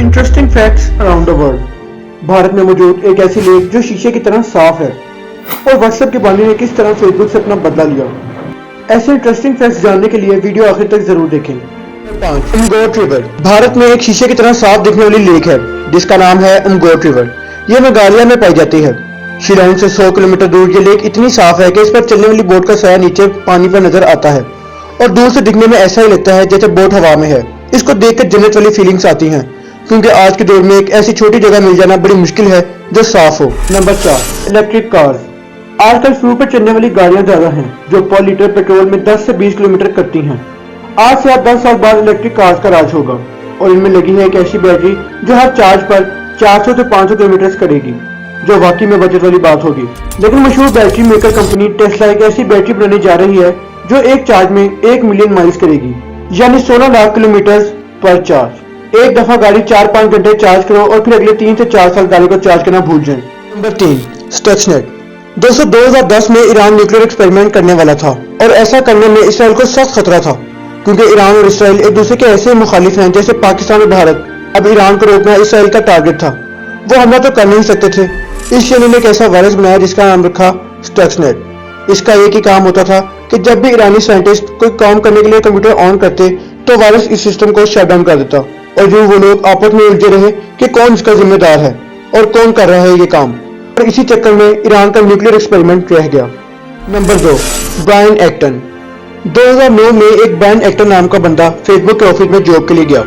Interesting facts around the world. Bharat में मौजूद एक ऐसी लेक जो शीशे की तरह साफ है और व्हाट्सएप के बानी ने किस तरह फेसबुक से अपना बदला लिया। ऐसे इंटरेस्टिंग फैक्ट्स जानने के लिए वीडियो आखिर तक जरूर देखें। 5. उमगोट रिवर भारत में एक शीशे की तरह साफ दिखने वाली लेक है जिसका नाम है उमगोट रिवर। यह मेघालय में पाई जाती है। शिलांग से 100 किलोमीटर दूर ये लेक इतनी साफ है कि इस पर चलने वाली बोट का साया नीचे पानी पर नजर आता है और दूर से दिखने में ऐसा ही लगता है जैसे बोट हवा में है। इसको देखकर जन्नत वाली फीलिंग्स आती हैं क्योंकि आज के दौर में एक ऐसी छोटी जगह मिल जाना बड़ी मुश्किल है जो साफ हो। नंबर 4. Electric cars. आजकल फ्यूल पर चलने वाली गाड़ियां ज्यादा हैं जो पर लीटर पेट्रोल में 10 से 20 किलोमीटर करती हैं। आज से 10 साल बाद इलेक्ट्रिक कार्स का राज होगा और इनमें लगी है एक ऐसी बैटरी जो हर चार्ज पर 400 से 500 किलोमीटर करेगी, जो वाकई में बचत वाली बात होगी। लेकिन मशहूर बैटरी मेकर कंपनी टेस्ला एक ऐसी बैटरी बनाने जा रही है जो एक चार्ज में 1 मिलियन माइल्स करेगी, यानी 16 लाख किलोमीटर पर चार्ज। एक दफा गाड़ी 4-5 घंटे चार्ज करो और फिर अगले 3 से 4 साल गाड़ी को चार्ज करना भूल जाएं। नंबर 3. स्टक्सनेट। दोस्तों 2010 में ईरान न्यूक्लियर एक्सपेरिमेंट करने वाला था और ऐसा करने में इसराइल को सख्त खतरा था क्योंकि ईरान और इसराइल एक दूसरे के ऐसे मुखालिफ हैं जैसे पाकिस्तान और भारत। अब ईरान को रोकना इसराइल का टारगेट था। वो हमला तो कर नहीं सकते थे, इसलिए उन्होंने एक ऐसा वायरस बनाया जिसका नाम रखा स्टक्सनेट। इसका एक ही काम होता था कि जब भी ईरानी साइंटिस्ट कोई काम करने के लिए कंप्यूटर ऑन करते तो वायरस इस सिस्टम को शट डाउन कर देता और यूं वो लोग आपस में उलझे रहे कि कौन इसका जिम्मेदार है और कौन कर रहा है ये काम, और इसी चक्कर में ईरान का न्यूक्लियर एक्सपेरिमेंट रह गया। नंबर 2. Brian Acton. 2009 में एक ब्रायन एक्टन नाम का बंदा फेसबुक के ऑफिस में जॉब के लिए गया,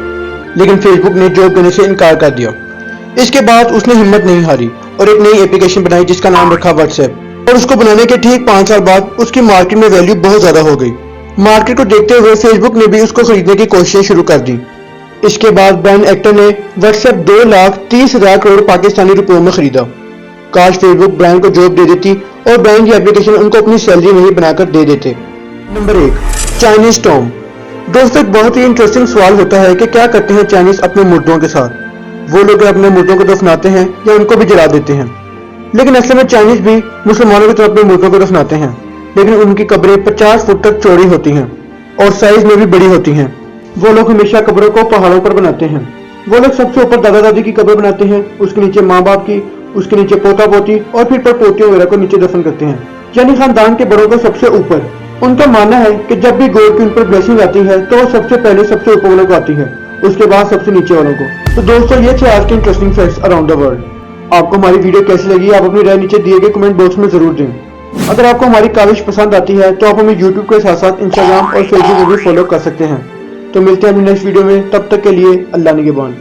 लेकिन फेसबुक ने जॉब देने से इनकार कर दिया। इसके बाद उसने हिम्मत नहीं हारी और एक नई एप्लीकेशन बनाई जिसका नाम रखा व्हाट्सएप, और उसको बनाने के ठीक 5 साल बाद उसकी मार्केट में वैल्यू बहुत ज्यादा हो गई। मार्केट को देखते हुए फेसबुक ने भी उसको खरीदने की कोशिशें शुरू कर दी। इसके बाद ब्रायन एक्टन ने व्हाट्सएप 2,30,000 करोड़ पाकिस्तानी रुपयों में खरीदा। काश फेसबुक ब्रायन को जॉब दे देती और ब्रायन की एप्लीकेशन उनको अपनी सैलरी में ही बनाकर दे देते। नंबर 1. Chinese Tom. दोस्तों एक बहुत ही इंटरेस्टिंग सवाल होता है कि क्या करते हैं चाइनीज अपने मुर्दों के साथ। वो लोग अपने मुर्दों को दफनाते हैं या उनको भी जला देते हैं, लेकिन असल में चाइनीज भी मुसलमानों की तरह अपने मुर्दों को दफनाते हैं, लेकिन उनकी कब्रें 50 फुट तक चौड़ी होती हैं और साइज में भी बड़ी होती हैं। वो लोग हमेशा कब्रों को पहाड़ों पर बनाते हैं। वो लोग सबसे ऊपर दादा दादी की कब्र बनाते हैं, उसके नीचे माँ बाप की, उसके नीचे पोता पोती और फिर पर पोतियों वगैरह को नीचे दफन करते हैं, यानी खानदान के बड़ों को सबसे ऊपर। उनका मानना है कि जब भी गॉड की उन पर ब्लेसिंग आती है तो वो सबसे पहले सबसे ऊपर वालों को आती है, उसके बाद सबसे नीचे वालों को। तो दोस्तों ये थे आज के interesting facts around the world. आपको हमारी वीडियो कैसी लगी आप अपनी राय नीचे दिए गए कमेंट बॉक्स में जरूर दें। अगर आपको हमारी काविश पसंद आती है तो आप हमें यूट्यूब के साथ साथ इंस्टाग्राम और फेसबुक पर भी फॉलो कर सकते हैं। तो मिलते हैं अपनी नेक्स्ट वीडियो में, तब तक के लिए अल्लाह निगहबान।